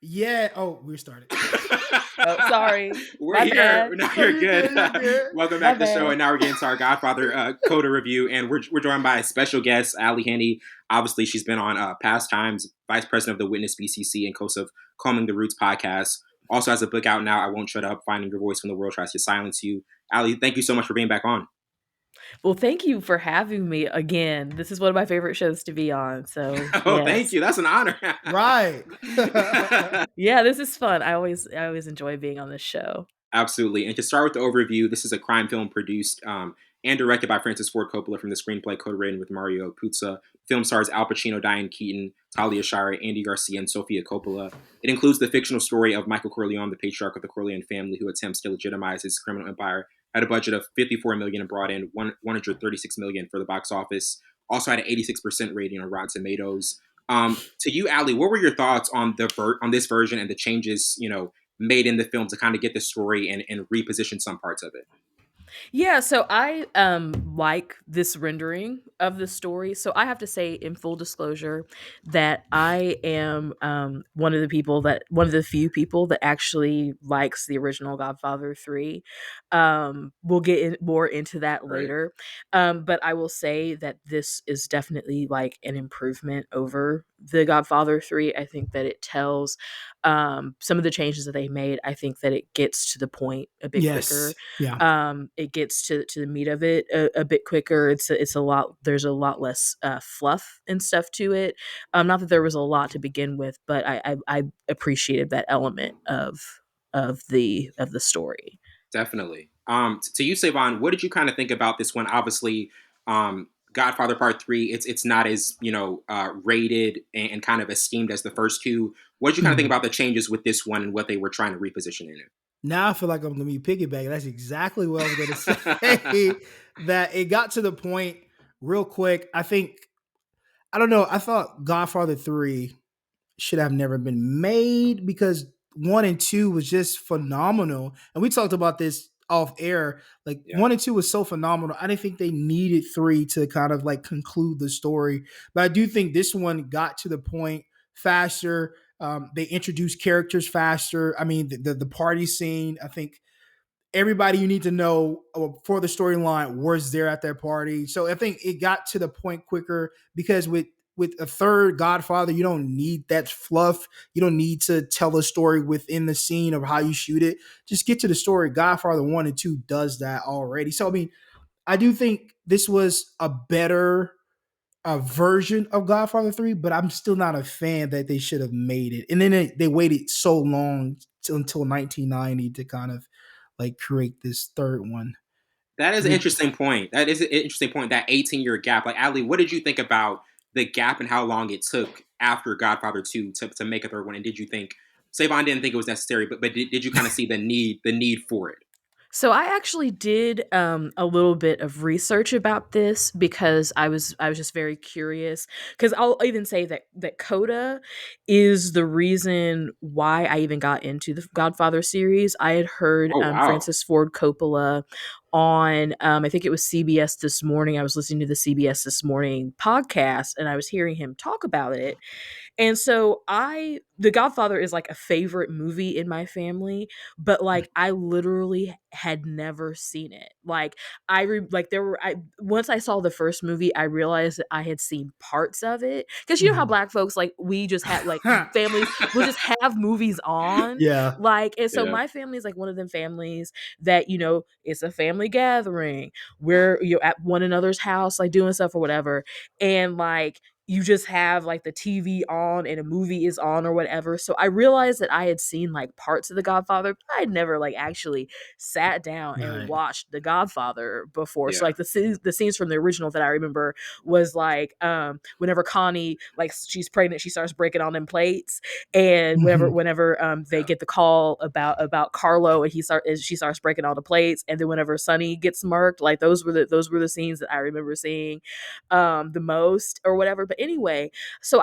Yeah. Oh, we're started. Oh, sorry. We're My here. bad. No, No, you're you're good. good. You're good. Welcome My back to the show. And bad. now we're getting to our Godfather Coda review. And we're joined by a special guest, Ally Henny. Obviously, she's been on Past Times, Vice President of the Witness BCC and host of Calming the Roots podcast. Also has a book out now, I Won't Shut Up, Finding Your Voice When the World Tries to Silence You. Ally, thank you so much for being back on. Well, thank you for having me again. This is one of my favorite shows to be on. So, Oh, thank yes. you. That's an honor. Right. Yeah, this is fun. I always enjoy being on this show. Absolutely. And to start with the overview, this is a crime film produced and directed by Francis Ford Coppola from the screenplay co-written with Mario Puzo. Film stars Al Pacino, Diane Keaton, Talia Shire, Andy Garcia, and Sofia Coppola. It includes the fictional story of Michael Corleone, the patriarch of the Corleone family who attempts to legitimize his criminal empire. Had a budget of $54 million and brought in $136 million for the box office. Also had an 86% rating on Rotten Tomatoes. To you, Ally, what were your thoughts on on this version and the changes, made in the film to kind of get the story and reposition some parts of it? Yeah, so I like this rendering of the story. So I have to say, in full disclosure, that I am one of the few people that actually likes the original Godfather 3. We'll get more into that Right. later. But I will say that this is definitely like an improvement over the Godfather 3. I think that it tells some of the changes that they made. I think that it gets to the point a bit quicker. Yes. Yeah. It gets to the meat of it a bit quicker. It's a lot. There's a lot less fluff and stuff to it. Not that there was a lot to begin with, but I appreciated that element of the story. Definitely. To you, Savon, what did you kind of think about this one? Obviously, Godfather Part 3, it's not as, rated and kind of esteemed as the first two. What did you kind of think Mhm. about the changes with this one and what they were trying to reposition in it? Now I feel like I'm gonna be piggybacking. That's exactly what I was gonna say. That it got to the point real quick. I don't know. I thought Godfather 3 should have never been made because 1 and 2 was just phenomenal. And we talked about this off air. Like Yeah. 1 and 2 was so phenomenal. I didn't think they needed 3 to kind of like conclude the story. But I do think this one got to the point faster. They introduced characters faster. I mean, the party scene, I think everybody you need to know for the storyline was there at that party. So I think it got to the point quicker because with a third Godfather, you don't need that fluff. You don't need to tell a story within the scene of how you shoot it. Just get to the story. Godfather 1 and 2 does that already. So I mean, I do think this was a better version of Godfather 3, but I'm still not a fan that they should have made it. And then they waited so long until 1990 to kind of like create this third one. That is I an think interesting point. That is an interesting point, that 18-year gap. Like, Ally, what did you think about the gap and how long it took after Godfather 2 to make a third one? And did you think, Savon didn't think it was necessary, but did you kind of see the need for it? So I actually did a little bit of research about this because I was just very curious. Because I'll even say that Coda is the reason why I even got into the Godfather series. I had heard Oh, wow. Francis Ford Coppola on I think it was CBS This Morning. I was listening to the CBS This Morning podcast and I was hearing him talk about it. And so The Godfather is like a favorite movie in my family, but like I literally had never seen it. Like like there were I once I saw the first movie, I realized that I had seen parts of it. Because you know how Mhm. black folks like we just have like families will just have movies on. Yeah. Like, and so Yeah. my family is like one of them families that, it's a family gathering. We're at one another's house, like doing stuff or whatever. And like you just have like the TV on and a movie is on or whatever. So I realized that I had seen like parts of The Godfather, but I had never like actually sat down and Right. watched The Godfather before. So Yeah. like the scenes from the original that I remember was like whenever Connie, like she's pregnant, she starts breaking on them plates, and whenever Mhm. whenever they Yeah. get the call about Carlo and she starts breaking all the plates, and then whenever Sonny gets murked, like those were the scenes that I remember seeing the most or whatever. But anyway, so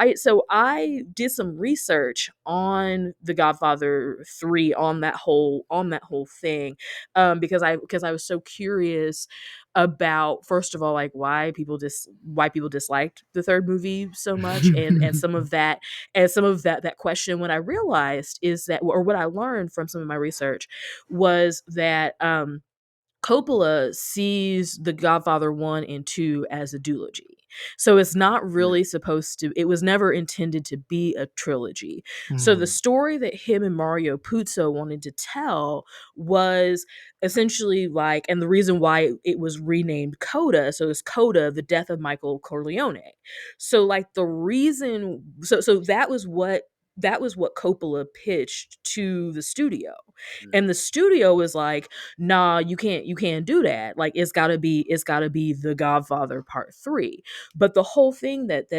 I did some research on The Godfather 3, on that whole thing, because I was so curious about, first of all, like why people disliked the third movie so much, and some of that question, what I realized is that, or what I learned from some of my research, was that Coppola sees The Godfather 1 and 2 as a duology. So it's not really supposed to, it was never intended to be a trilogy. So the story that him and Mario Puzo wanted to tell was essentially like, and the reason why it was renamed Coda, so it's Coda, the Death of Michael Corleone. So like the reason, so that was what Coppola pitched to the studio. And the studio was like, nah, you can't do that. Like it's gotta be The Godfather Part 3. But the whole thing that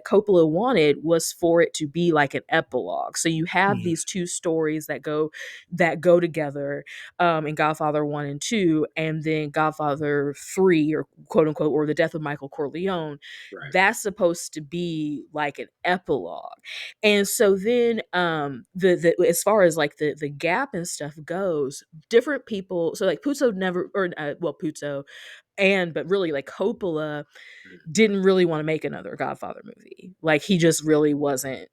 Coppola wanted was for it to be like an epilogue. So you have these two stories that go together, in Godfather 1 and 2, and then Godfather 3, or quote unquote, or The Death of Michael Corleone. Right. That's supposed to be like an epilogue. And so then, the as far as like the gap and stuff goes, different people, so like Puzo never, or well, Puzo, and but really like Coppola didn't really want to make another Godfather movie. Like he just really wasn't,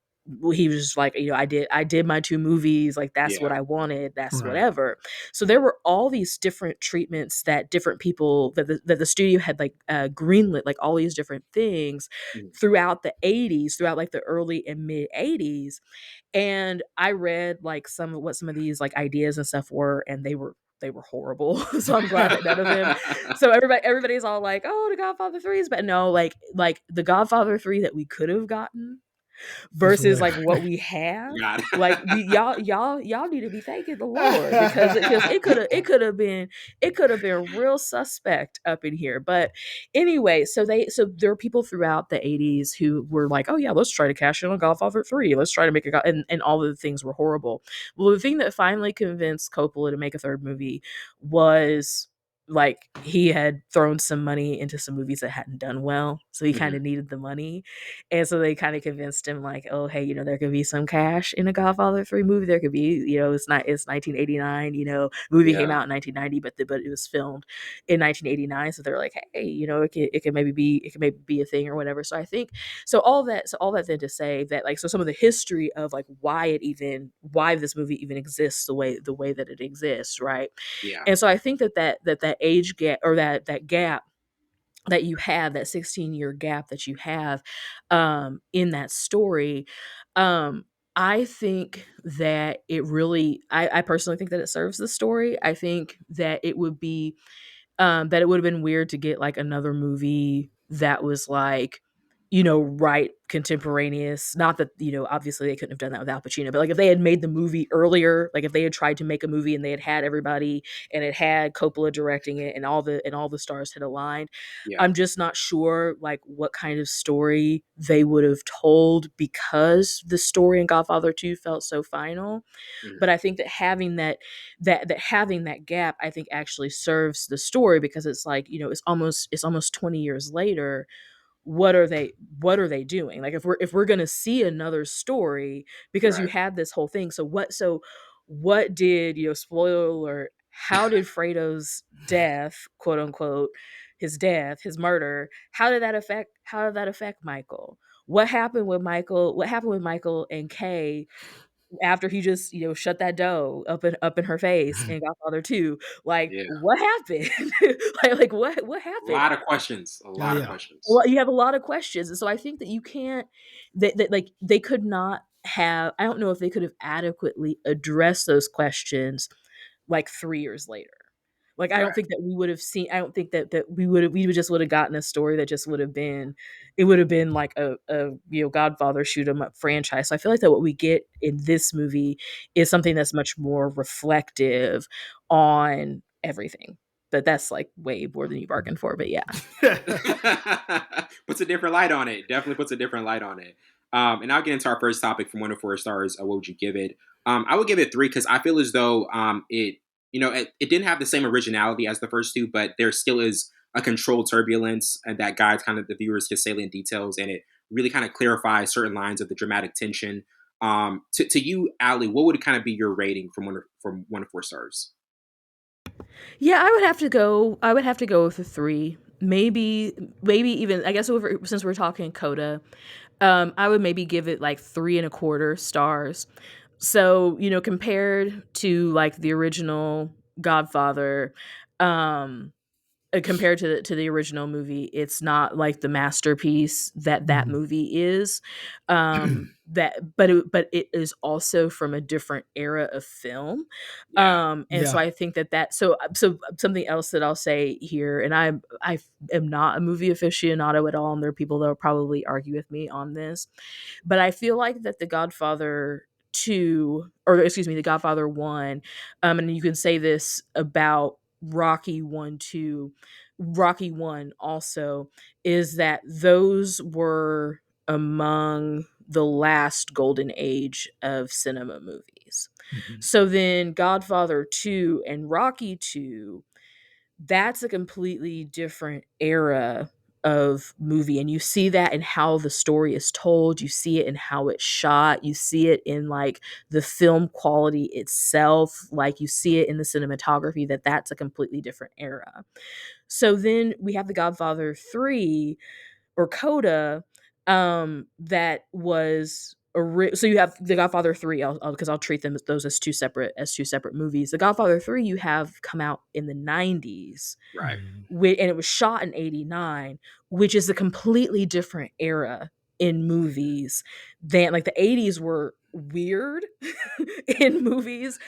he was just like, I did my two movies, like that's what Yeah. I wanted, that's Right. whatever. So there were all these different treatments that different people, that the studio had like greenlit, like all these different things Mhm. throughout the 80s, throughout like the early and mid 80s. And I read like some of what some of these like ideas and stuff were, and they were horrible. So I'm glad that none of them. So everybody's all like, "Oh, The Godfather 3 is," but no, like The Godfather 3 that we could have gotten It's versus way. like what we have. God. Like y'all need to be thanking the Lord, because it could have been real suspect up in here. But anyway, so there were people throughout the 80s who were like, oh yeah, let's try to cash in on Godfather 3, let's try to make and all of the things were horrible. Well, the thing that finally convinced Coppola to make a third movie was, like, he had thrown some money into some movies that hadn't done well, so he kind of needed the money. And so they kind of convinced him, like, oh, hey, there could be some cash in a Godfather 3 movie. There could be, it's 1989, movie came Yeah. out in 1990, but it was filmed in 1989. So they're like, hey, it could maybe be a thing or whatever. So I think, so all that then to say that, like, so some of the history of like why this movie even exists the way that it exists, right? Yeah. And so I think that age gap, or that gap that you have, that 16-year gap that you have in that story, I think that it really, I personally think that it serves the story. I think that it would be, that it would have been weird to get like another movie that was like, right, contemporaneous. Not that, obviously they couldn't have done that with Al Pacino, but like if they had made the movie earlier, like if they had tried to make a movie and they had everybody, and it had Coppola directing it, and all the stars had aligned, Yeah. I'm just not sure like what kind of story they would have told, because the story in Godfather 2 felt so final. But I think that having having that gap, I think actually serves the story, because it's like, it's almost 20 years later. What are they doing? Like, if we're going to see another story, because you Right. had this whole thing. So what did, spoiler alert, how did Fredo's death, quote unquote, his murder, how did that affect Michael? What happened with Michael and Kay after he just, shut that dough up in her face in Godfather 2? Like, Yeah. what happened? like what A happened? lot of questions. A Yeah, lot of yeah. questions. Well, you have a lot of questions, and so I think that you can't, that like they could not have. I don't know if they could have adequately addressed those questions like 3 years later. Like, I don't Right. think that we would have seen. I don't think that we just would have gotten a story that just would have been. It would have been like a Godfather shoot 'em up franchise. So I feel like that what we get in this movie is something that's much more reflective on everything. But that's like way more than you bargained for. But yeah. Puts a different light on it. Definitely puts a different light on it. And I'll get into our first topic from 1 to 4 stars. What would you give it? I would give it 3, because I feel as though it didn't have the same originality as the first two, but there still is a controlled turbulence and that guides kind of the viewers to salient details, and it really kind of clarify certain lines of the dramatic tension. To you, Ally, what would kind of be your rating from 1 to 4 stars? Yeah, I would have to go. I would have to go with a three. Maybe even. I guess since we're talking Coda, I would maybe give it like 3.25 stars. So compared to like the original Godfather, um, compared to the original movie, it's not like the masterpiece that Mhm. movie is. But it is also from a different era of film. Yeah. And so Yeah. I think so something else that I'll say here, and I am not a movie aficionado at all, and there are people that will probably argue with me on this, but I feel like that The Godfather 2, or excuse me, The Godfather 1, and you can say this about Rocky 1 too. Rocky 1 also, is that those were among the last golden age of cinema movies. Mhm. So then Godfather 2 and Rocky 2, that's a completely different era of movie, and you see that in how the story is told, you see it in how it's shot, you see it in like the film quality itself, like you see it in the cinematography, that's a completely different era. So then we have The Godfather 3, or Coda, that was so you have The Godfather 3, because I'll treat them as those as two separate movies. The Godfather 3 you have come out in the 90s, Right. Mhm. and it was shot in 89, which is a completely different era in movies. Than like the 80s were weird in movies,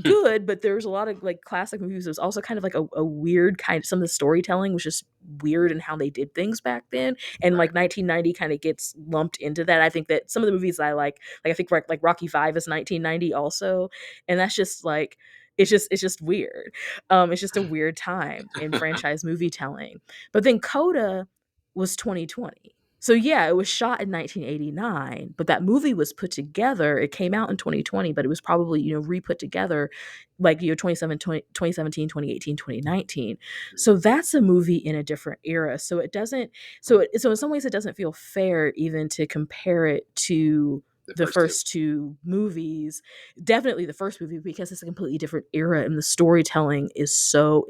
good, but there's a lot of like classic movies. There's also kind of like a weird kind, some of the storytelling was just weird in how they did things back then, and Right. like 1990 kind of gets lumped into that. I think that some of the movies I like I think like Rocky 5 is 1990 also, and that's just like it's just weird. It's just a weird time in franchise movie telling. But then Coda was 2020. So yeah, it was shot in 1989, but that movie was put together. It came out in 2020, but it was probably, re-put together like 2017, 2018, 2019. So that's a movie in a different era. So it doesn't so in some ways it doesn't feel fair even to compare it to The the first two. first two movies. Definitely the first movie, because it's a completely different era and the storytelling is so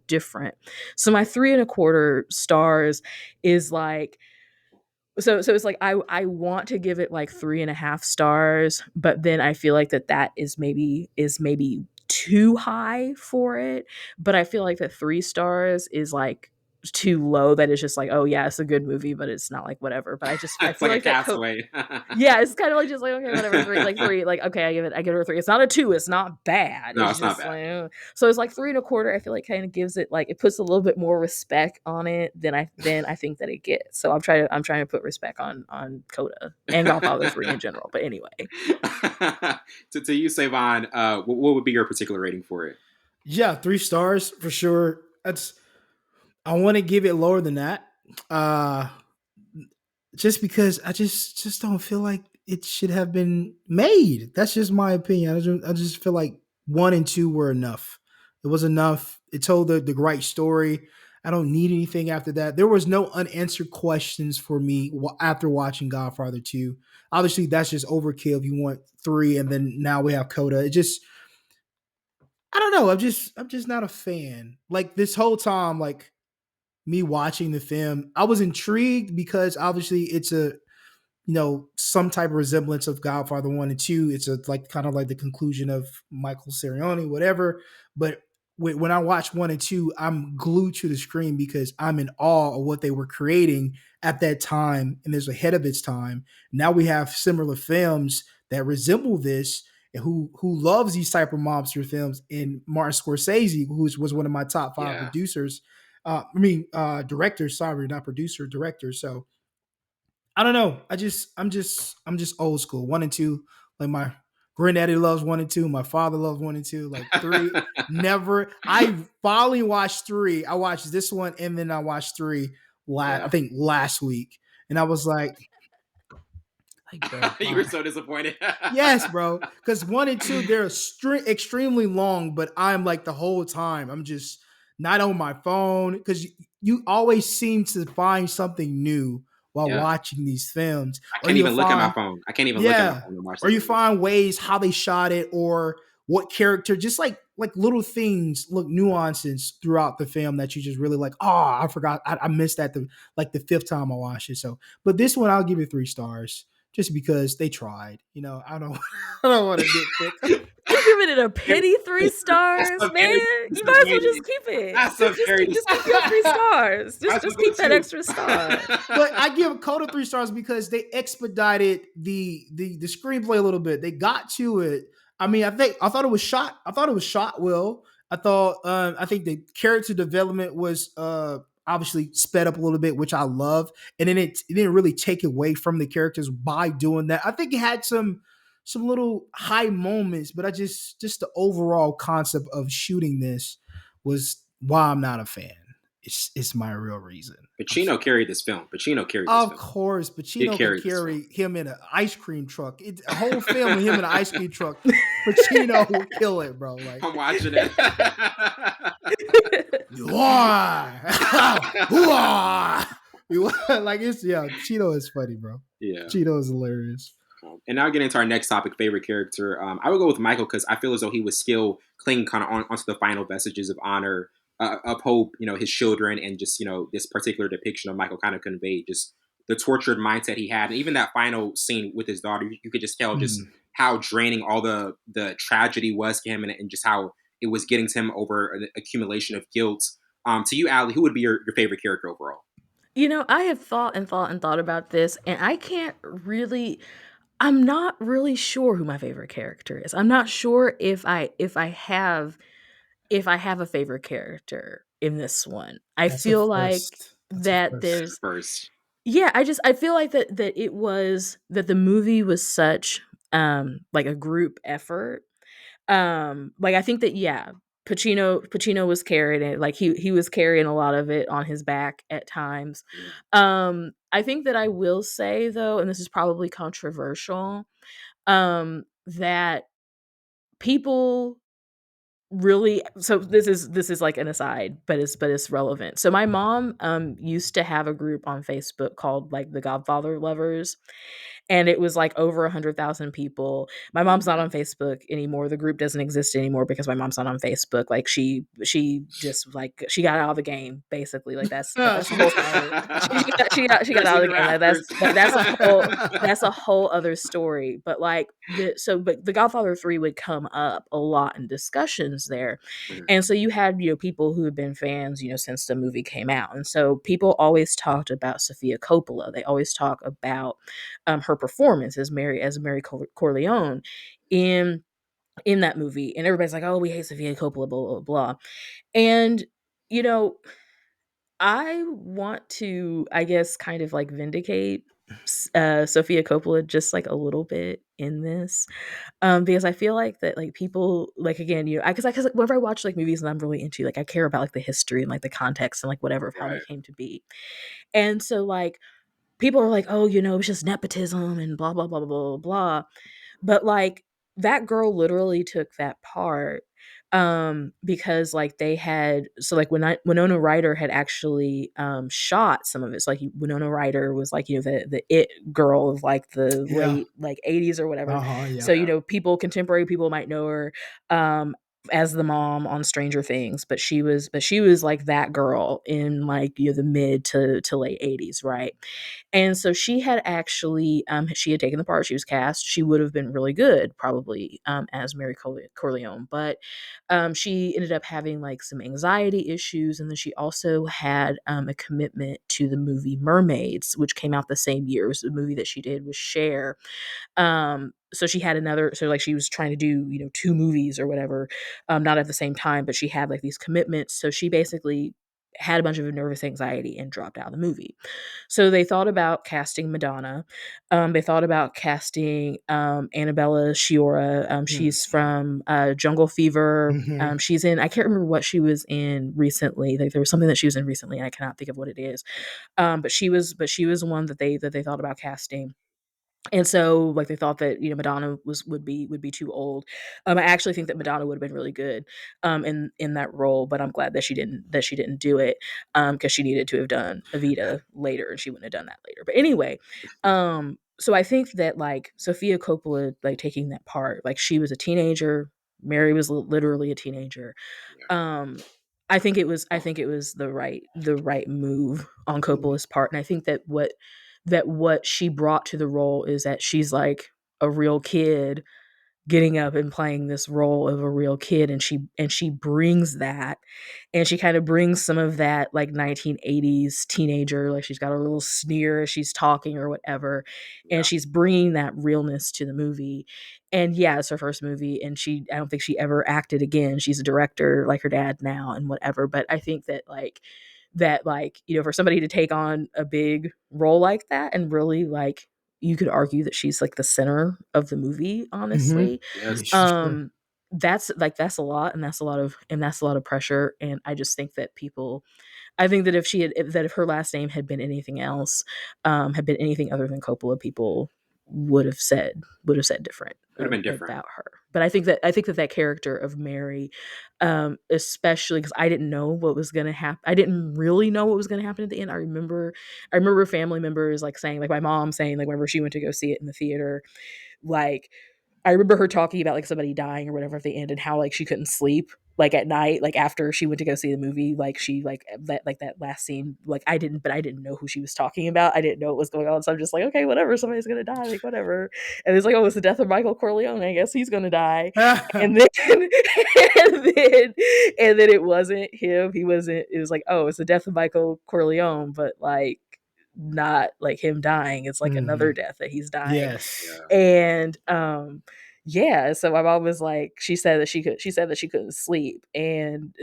different. So my 3.25 stars is like, so it's like I want to give it like 3.5 stars, but then I feel like that is maybe too high for it. But I feel like that 3 stars is like too low, that it's just like, oh yeah, it's a good movie, but it's not like whatever. But I It's feel like a like that castaway. yeah, it's kind of like just like, okay, whatever, three, like, okay, I give it a 3. It's not a 2, it's not bad. No, It's it's not just bad. like, so it's like 3.25. I feel like kind of gives it like, it puts a little bit more respect on it than I think that it gets. So I'm trying to put respect on Coda and Godfather 3 in general. But anyway. To you, Savon, what would be your particular rating for it? Yeah, 3 stars for sure. I want to give it lower than that. Uh just because I just don't feel like it should have been made. That's just my opinion. I just feel like 1 and 2 were enough. It was enough. It told the right story. I don't need anything after that. There was no unanswered questions for me after watching Godfather 2. Obviously, that's just overkill if you want 3 and then now we have Coda. It just, I don't know. I'm just not a fan. Like this whole time, like me watching the film, I was intrigued because obviously it's a, some type of resemblance of Godfather 1 and 2. It's a like kind of like the conclusion of Michael Corleone, whatever. But when I watch 1 and 2, I'm glued to the screen because I'm in awe of what they were creating at that time, and is ahead of its time. Now we have similar films that resemble this, and who loves these type of mobster films. And Martin Scorsese, who was one of my top five Yeah. producers, directors. Sorry, not producer, director. So I don't know. I'm just old school. 1 and 2, like my granddaddy loves 1 and 2. My father loves 1 and 2. Like 3, never. I finally watched 3. I watched this one and then I watched 3. I Yeah. think last week, and I was like, bro, You were why? so disappointed. Yes, bro. Because 1 and 2, they're extremely long, but I'm like the whole time I'm just not on my phone because you always seem to find something new while Yeah. watching these films. I Or can't you'll even look at my find, phone. I can't even look at my yeah, phone and watch or the you movie. find ways how they shot it, or what character, just like little things, look, nuances throughout the film that you just really like. Oh, I forgot, I missed that the fifth time I watched it. So, but this one I'll give it 3 stars just because they tried. I don't I don't want to nitpick. You giving it a pity 3 That's stars, a man? very You might as well disappointing. just keep it. That's a very Just keep your 3 stars. Might as well Just go keep that two. extra star. But I give Coda 3 stars because they expedited the screenplay a little bit. They got to it. I mean, I thought it was shot. I thought it was shot well. I think the character development was obviously sped up a little bit, which I love. And then it didn't really take away from the characters by doing that. I think it had some little high moments, but I just the overall concept of shooting this was why I'm not a fan. It's my real reason. Pacino carried this film. Of course, He Pacino can carried this film. carry him in an ice cream truck. It's a whole film with him in an ice cream truck. Pacino will kill it, bro. Like, I'm watching it. like it's Pacino is funny, bro. Yeah. Pacino is hilarious. And now getting into our next topic, favorite character. I would go with Michael because I feel as though he was still clinging kind of onto the final vestiges of honor, of hope, his children, and just, this particular depiction of Michael kind of conveyed just the tortured mindset he had. And even that final scene with his daughter, you could just tell just how draining all the tragedy was to him, and just how it was getting to him over an accumulation of guilt. To you, Ally, who would be your favorite character overall? I have thought and thought and thought about this, and I'm not really sure who my favorite character is. I'm not sure if I have a favorite character in this one. I That's a feel like first. That's a that first. there's First. yeah, I feel like that it was that the movie was such like a group effort. Like I think that Pacino was carrying it. Like he was carrying a lot of it on his back at times. I think that I will say though, and this is probably controversial, that people really, so this is like an aside, but it's relevant. So my mom used to have a group on Facebook called like the Godfather lovers, and it was like over 100,000 people. My mom's not on Facebook anymore. The group doesn't exist anymore because my mom's not on Facebook. Like she just like she got out of the game basically. Like that's a whole she got out of the game. Like, that's a whole other story. But like but the Godfather 3 would come up a lot in discussions there. And so you had, people who have been fans, since the movie came out. And so people always talked about Sofia Coppola. They always talk about her performance as Mary Corleone in that movie. And everybody's like, oh, we hate Sofia Coppola, blah, blah, blah. And, I want to, I guess, kind of like vindicate Sofia Coppola just like a little bit in this, because I feel like that like people like again because whenever I watch like movies and I'm really into, like I care about like the history and like the context and like whatever of how they Right. came to be, and so like people are like, oh, it's just nepotism and blah blah blah blah blah blah, but like that girl literally took that part because like they had, so like when Winona Ryder had actually shot some of it. So like Winona Ryder was like, the it girl of like the Yeah. late like 80s or whatever. Yeah. So contemporary people might know her as the mom on Stranger Things, but she was like that girl in like the mid to late 80s, right? And so she had actually she had taken the part, she was cast, she would have been really good probably as Mary Corleone, but she ended up having like some anxiety issues, and then she also had a commitment to the movie Mermaids, which came out the same year. It was the movie that she did with Cher. So she had so like she was trying to do 2 movies or whatever, not at the same time, but she had like these commitments. So she basically had a bunch of nervous anxiety and dropped out of the movie. So they thought about casting Madonna. They thought about casting Annabella Sciorra. She's from Jungle Fever. She's in, I can't remember what she was in recently. Like there was something that she was in recently, and I cannot think of what it is. But she was one that they thought about casting. And so like they thought that Madonna would be too old. I actually think that Madonna would have been really good in that role, but I'm glad that she didn't do it, because she needed to have done Evita later, and she wouldn't have done that later. But anyway, so I think that like Sofia Coppola, like taking that part, like she was a teenager, Mary was literally a teenager. Yeah. I think it was the right move on Coppola's part, and I think that what she brought to the role is that she's like a real kid getting up and playing this role of a real kid, and she brings that, and she kind of brings some of that like 1980s teenager, like she's got a little sneer as she's talking or whatever, and Yeah. she's bringing that realness to the movie. And yeah, it's her first movie, and I don't think she ever acted again. She's a director like her dad now and whatever, but I think that for somebody to take on a big role like that, and really like you could argue that she's like the center of the movie, Mm-hmm. honestly. Yes. For sure. That's a lot, and that's a lot of pressure. And I just think that I think that if her last name had been anything else, had been anything other than Coppola, people would have said different Would have been different. about her. But I think that character of Mary, especially because I didn't know what was going to happen. I didn't really know what was going to happen at the end. I remember family members like saying, like my mom saying, like whenever she went to go see it in the theater, like I remember her talking about like somebody dying or whatever at the end, and how like she couldn't sleep like at night, like after she went to go see the movie, like she that last scene, like I didn't know who she was talking about. I didn't know what was going on, so I'm just like, okay, whatever, somebody's gonna die, like whatever. And it's like, oh, it's the death of Michael Corleone. I guess he's gonna die. And then and then it wasn't him. He wasn't. It was like, oh, it's the death of Michael Corleone, but like not like him dying. It's like Hmm. another death that he's dying. Yes. Yeah. And yeah, so my mom was like, she said that she couldn't sleep, and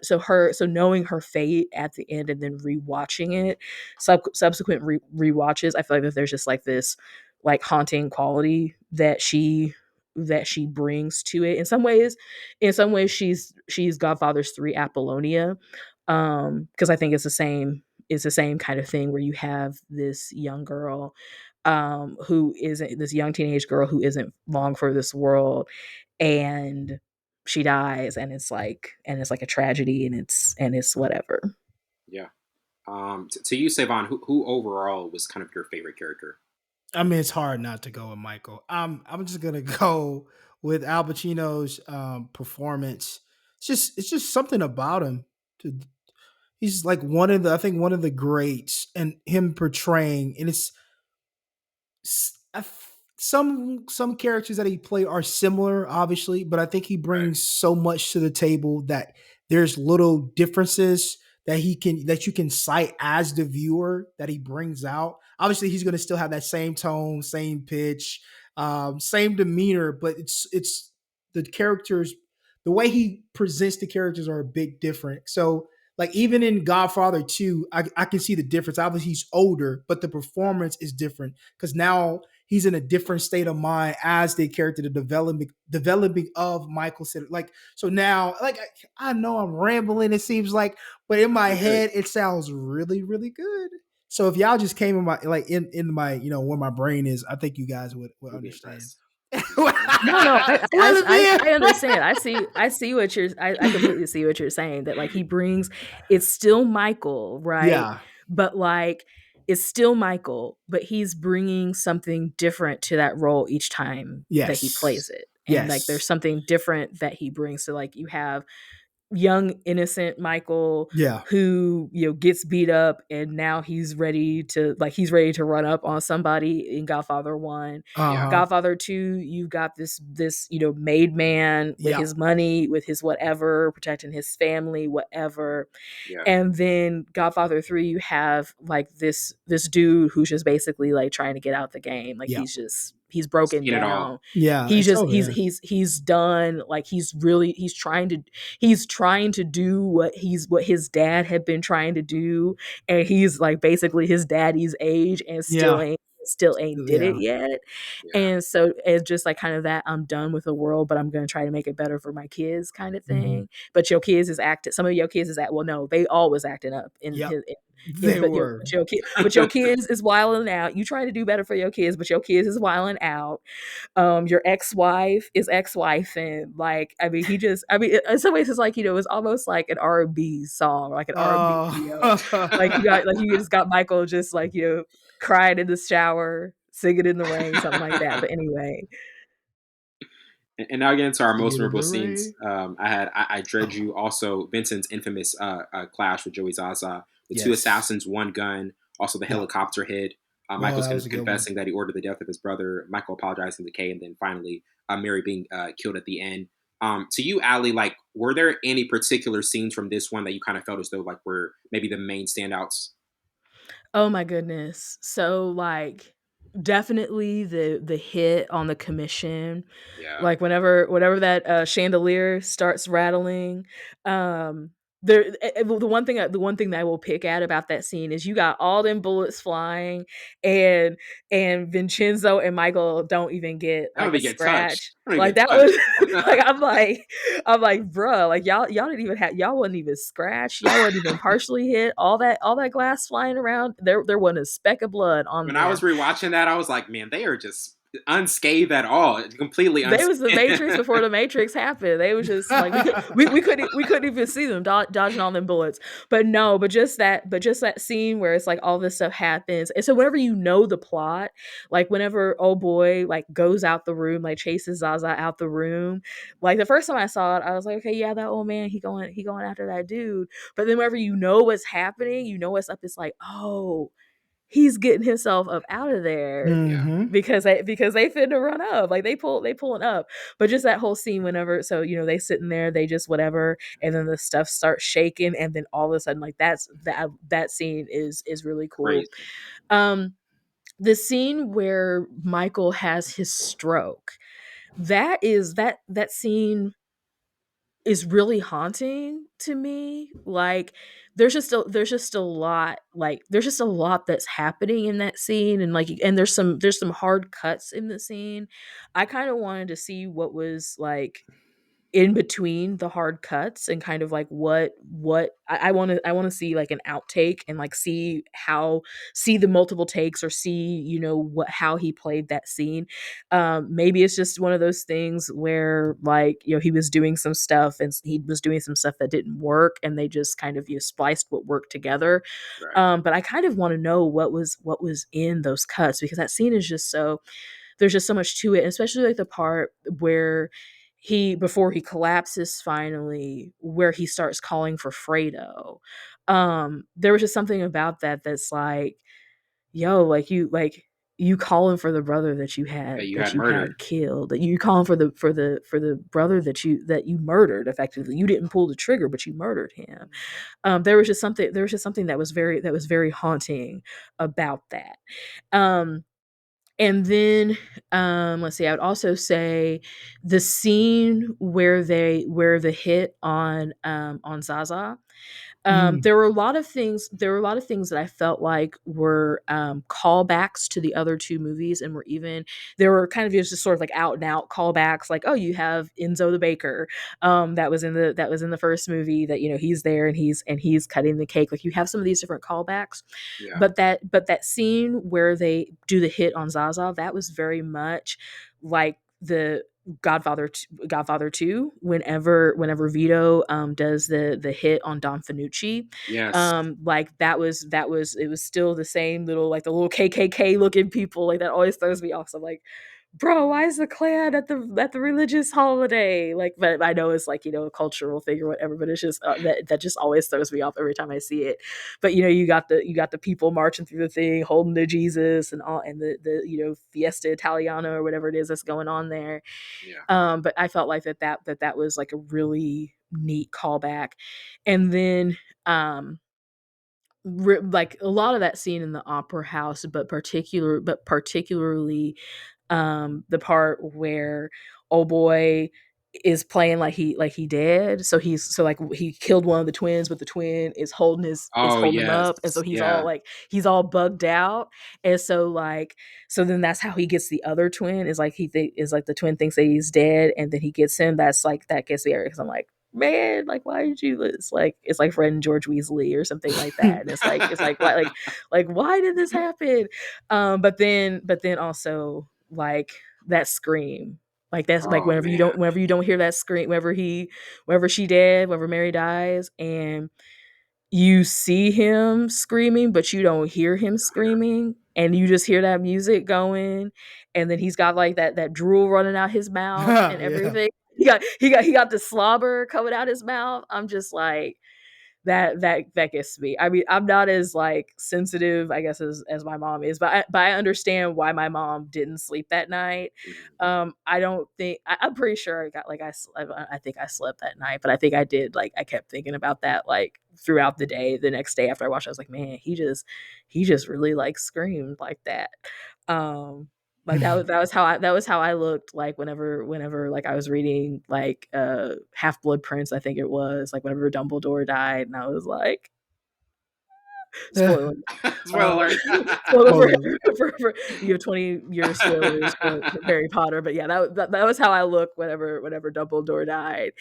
so knowing her fate at the end, and then rewatching it, subsequent rewatches, I feel like that there's just like this like haunting quality that she brings to it. In some ways she's Godfather's 3 Apollonia, because I think it's the same kind of thing where you have this young girl, who isn't this young teenage girl who isn't long for this world, and she dies, and it's like a tragedy, and it's whatever. Yeah. To you, Savon, who overall was kind of your favorite character? I mean, it's hard not to go with Michael. I'm just gonna go with Al Pacino's performance. It's just something about him. To, he's like I think one of the greats, and him portraying, and some characters that he played are similar, obviously, but I think he Right. brings so much to the table that there's little differences that you can cite as the viewer that he brings out. Obviously, he's going to still have that same tone, same pitch, same demeanor, but it's the characters, the way he presents the characters are a bit different. So like even in Godfather 2, I can see the difference. Obviously, he's older, but the performance is different because now he's in a different state of mind as the character, the developing of Michael said. Like so now, like I know I'm rambling. It seems like, but in my You're good. head, it sounds really really good. So if y'all just came in my like in my where my brain is, I think you guys would You'll be understand. impressed. You'll be No, no, I, I, Let I, it I understand. I see what I completely see what you're saying. That like he brings, it's still Michael, be. right? Yeah. But like it's still Michael, but he's bringing something different to that role each time that he plays Yes. it, and like there's Yes. something different that he brings. So like you have young innocent Michael Yeah. who gets beat up, and now he's ready to run up on somebody in Godfather 1. Uh Yeah. huh. Godfather 2, you've got this made man with Yeah. his money, with his whatever, protecting his family, whatever. Yeah. And then Godfather 3, you have like this dude who's just basically like trying to get out the game. Like Yeah. he's broken Seen it down. all. Yeah. He's It's just over there. he's done. Like he's trying to do what his dad had been trying to do, and he's like basically his daddy's age, and still Yeah. ain't did Yeah. it yet. Yeah. And so it's just like kind of that I'm done with the world, but I'm going to try to make it better for my kids kind of Mhm. thing. But your kids is acting, some of your kids is well, no, they always acting up in Yep. They but were. your kids is wilding out. You trying to do better for your kids, but your kids is wilding out. Your ex-wife is ex-wife, and like, I mean, in some ways it's like, it's almost like an R&B song, like an R&B video. Like you just got Michael just like, crying in the shower, singing in the rain, something like that. But anyway. And now again to our most Singing in memorable the scenes. rain. I dread you also Vincent's infamous clash with Joey Zaza, the two Yes. assassins, one gun, also the Yep. helicopter hit. Oh, Michael's that was a good one. confessing that he ordered the death of his brother. Michael apologizing to Kay, and then finally Mary being killed at the end. To you, Ally, like, were there any particular scenes from this one that you kind of felt as though like were maybe the main standouts? Oh my goodness. So like, definitely the hit on the commission, Yeah, like whenever that chandelier starts rattling. The one thing that I will pick at about that scene is you got all them bullets flying, and Vincenzo and Michael don't even get I don't like a even get touched. scratch. I don't even Like get that was touched. like, I'm like, bruh, like y'all didn't even have, y'all wasn't even scratched, y'all wasn't even partially hit. All that glass flying around, there wasn't a speck of blood on When I was them. rewatching that, I was like, man, they are just unscathed at all, completely They was the unscathed. Matrix before the Matrix happened. They was just like, we couldn't even see them dodging all them bullets. But no, but just that scene where it's like all this stuff happens. And so whenever you know the plot, like whenever oh boy like goes out the room, like chases Zaza out the room, like the first time I saw it, I was like, okay, yeah, that old man, he going after that dude. But then whenever you know what's happening, you know what's up, it's like, oh, he's getting himself up out of there Yeah, Mm-hmm. because they finna run up, like they pulling up. But just that whole scene, whenever, so they sitting there, they just whatever, and then the stuff starts shaking, and then all of a sudden, like, that scene is really cool. crazy. um the scene where Michael has his stroke, that scene is really haunting to me. Like, there's just a lot that's happening in that scene, and like, and there's some hard cuts in the scene. I kind of wanted to see what was like in between the hard cuts, and kind of like what I want to see, like an outtake, and like see the multiple takes, or see what how he played that scene. Maybe it's just one of those things where, like, he was doing some stuff, and he was doing some stuff that didn't work, and they just kind of spliced what worked together. Right. But I kind of want to know what was in those cuts, because that scene is just so, there's just so much to it, especially like the part where before he collapses finally, where he starts calling for Fredo. There was just something about that that's like, yo, like you calling for the brother that you That had you that had you murdered. had killed, that you calling for the brother that you murdered. Effectively, you didn't pull the trigger, but you murdered him. There was just something that was very haunting about that. um and then, let's see, I would also say the scene where the hit on Zaza. Mm. There were a lot of things that I felt like were callbacks to the other two movies, and there were kind of just sort of like out and out callbacks, like, oh, you have Enzo the baker, that was in the first movie, that he's there, and he's cutting the cake. Like, you have some of these different callbacks. Yeah. But that scene where they do the hit on Zaza, that was very much like the Godfather 2, whenever Vito does the hit on Don Fanucci. Yes. Like, that was it was still the same little, like, the little KKK looking people, like, that always throws me off. So I'm like, bro, why is the Klan at the religious holiday? Like, but I know it's like, a cultural thing or whatever, but it's just that just always throws me off every time I see it. But you got the people marching through the thing, holding to Jesus, and all, and the Fiesta Italiana, or whatever it is that's going on there. Yeah. But I felt like that was like a really neat callback. And then, like, a lot of that scene in the opera house, but particularly the part where old boy is playing like he did. So he killed one of the twins, but the twin is Oh holding him yes. up, and so Yeah. he's all bugged out. And so then that's how he gets the other twin, is like the twin thinks that he's dead, and then he gets him. That gets me, because I'm like, man, like, why did you? It's like Fred and George Weasley or something like that. And it's like why why did this happen? But then also like that scream. Like that's like Oh man. whenever you don't hear that scream, whenever she dead, whenever Mary dies, and you see him screaming, but you don't hear him screaming, and you just hear that music going, and then he's got like that drool running out his mouth and Yeah. everything. He got the slobber coming out his mouth. I'm just like, that gets me. I mean, I'm not as like sensitive, I guess, as my mom is, but I understand why my mom didn't sleep that night. Mhm. I don't think I'm pretty sure I got like I think I slept that night, but I think I did like I kept thinking about that like throughout the day. The next day after I watched, I was like, man, he just really like screamed like that. Um, like that was how I looked like whenever like I was reading like Half Blood Prince, I think it was, like whenever Dumbledore died, and I was like, spoiler. Spoiler alert. Spoiler Spoiler. for you have 20-year spoilers for Harry Potter, but yeah, that was how I looked whenever Dumbledore died.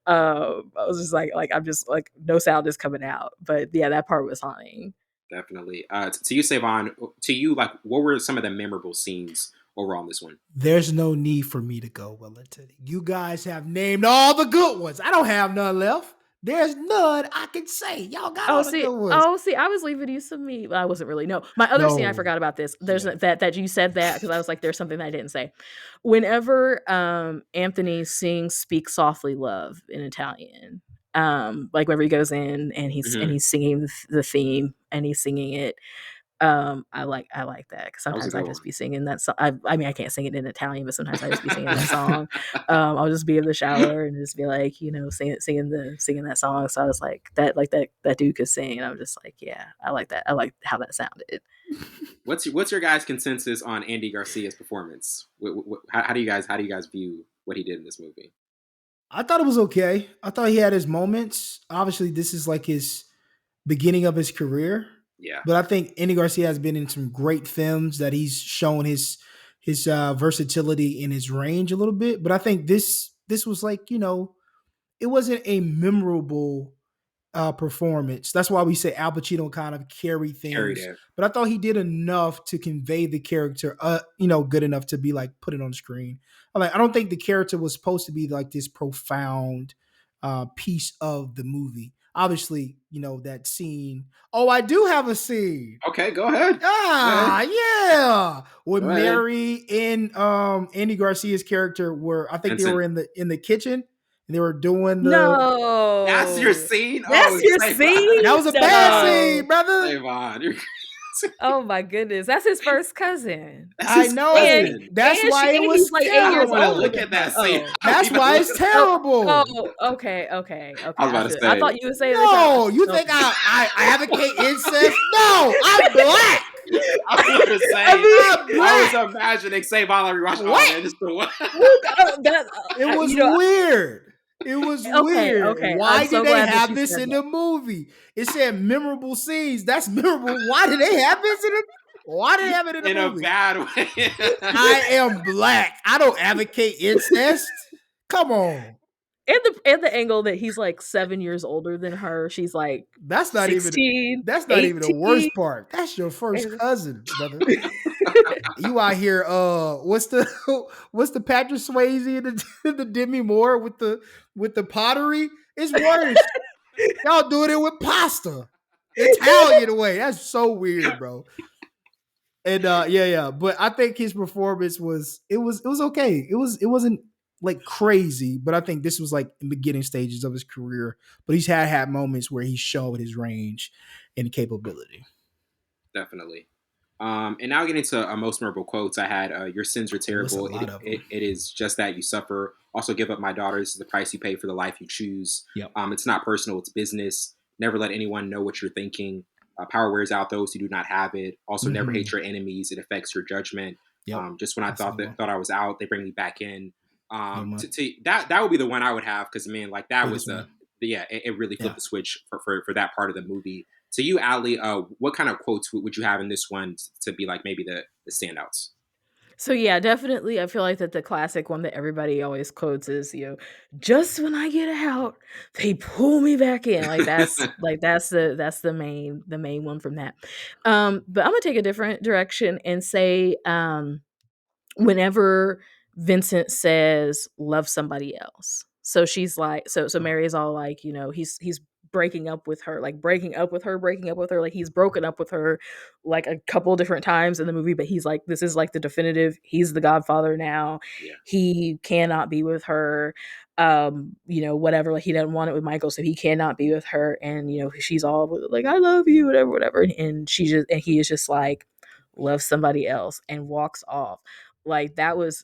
I was just like I'm just like no sound is coming out, but yeah, that part was haunting. Definitely. To you, Savon, to you, like, what were some of the memorable scenes overall in this one? There's no need for me to go, Wellington. You guys have named all the good ones. I don't have none left. There's none I can say. Y'all got all the good ones. I was leaving you some meat. Well, I wasn't really. No, my other scene, I No. forgot about this. There's Yeah. that you said that because I was like, there's something that I didn't say. Whenever Anthony sings "Speak Softly, Love" in Italian, like whenever he goes in and Mhm. he's singing the theme and he's singing it. I like that because That was a sometimes I good just one. be singing that song. I mean, I can't sing it in Italian, but sometimes I just be singing that song. I'll just be in the shower and just be like, singing that song. So I was like that dude could sing, and I'm just like, yeah, I like that. I like how that sounded. What's your guys' consensus on Andy Garcia's performance? How do you guys view what he did in this movie? I thought it was okay. I thought he had his moments. Obviously, this is like his beginning of his career. Yeah. But I think Andy Garcia has been in some great films that he's shown his versatility and his range a little bit. But I think this was like, it wasn't a memorable performance. That's why we say Al Pacino kind of carried Carried things. it. But I thought he did enough to convey the character, good enough to be like put it on screen. I don't think the character was supposed to be like this profound piece of the movie. Obviously, that scene. Oh, I do have a scene. Okay, go ahead. Go ahead. Ah, yeah. With Go ahead. Mary and Andy Garcia's character were, I think they Vincent. were in the kitchen and they were doing That's your No, scene? Oh, that's your Savon. that scene. was a bad No. scene, brother. Savon. Oh my goodness, that's his first cousin, That's I his know. and cousin. That's why it he's was like 8 years I don't want to older look terrible. than at her. that scene. Oh. I don't That's even why want it's to. terrible. Okay. I was about to I say. thought you would say that. No, you think I advocate incest? No, I'm black. I was going to say. I mean, I'm I black. was imagining Savon like rewatching. Oh What? man, this is the one. It was you know, weird. It was weird. okay. I'm Why did so they glad that have you this said in that. the movie? It said memorable scenes. That's memorable. Why did they have this in it? Why did they have it in the In a movie? bad way. I am black. I don't advocate incest. Come on. And the angle that he's like 7 years older than her. She's like That's not even 16, that's not even the 18. worst part. That's your first And cousin, brother. You out here, what's the what's the Patrick Swayze and the Demi Moore with the pottery? It's worse. Y'all doing it with pasta. Italian way. That's so weird, bro. And yeah. But I think his performance was okay. It wasn't like crazy, but I think this was like in the beginning stages of his career. But he's had moments where he showed his range and capability. Definitely. And now getting to most memorable quotes, I had your sins are Oh, it's a terrible. lot of them. It is just that you suffer. Also, give up my daughter. This is the price you pay for the life you choose. Yep. It's not personal, it's business. Never let anyone know what you're thinking. Power wears out those who do not have it. Also, never hate your enemies. It affects your judgment. Yep. Just when I That's a thought good one. thought I was out, they bring me back in. Good one. That would be the one I would have because man, like that was Biggest one. it really flipped Yeah. the switch for that part of the movie. To you, Ally, what kind of quotes would you have in this one to be like maybe the standouts? So yeah, definitely. I feel like that the classic one that everybody always quotes is, just when I get out, they pull me back in. That's the main one from that. But I'm gonna take a different direction and say, whenever Vincent says love somebody else. So she's like, so Oh, Mary is all like, he's breaking up with her, breaking up with her. Like he's broken up with her like a couple different times in the movie, but he's like, this is like the definitive, he's the godfather now. Yeah. He cannot be with her. Whatever, like he doesn't want it with Michael, so he cannot be with her. And she's all like, I love you, whatever. And he is just like, love somebody else, and walks off. Like that was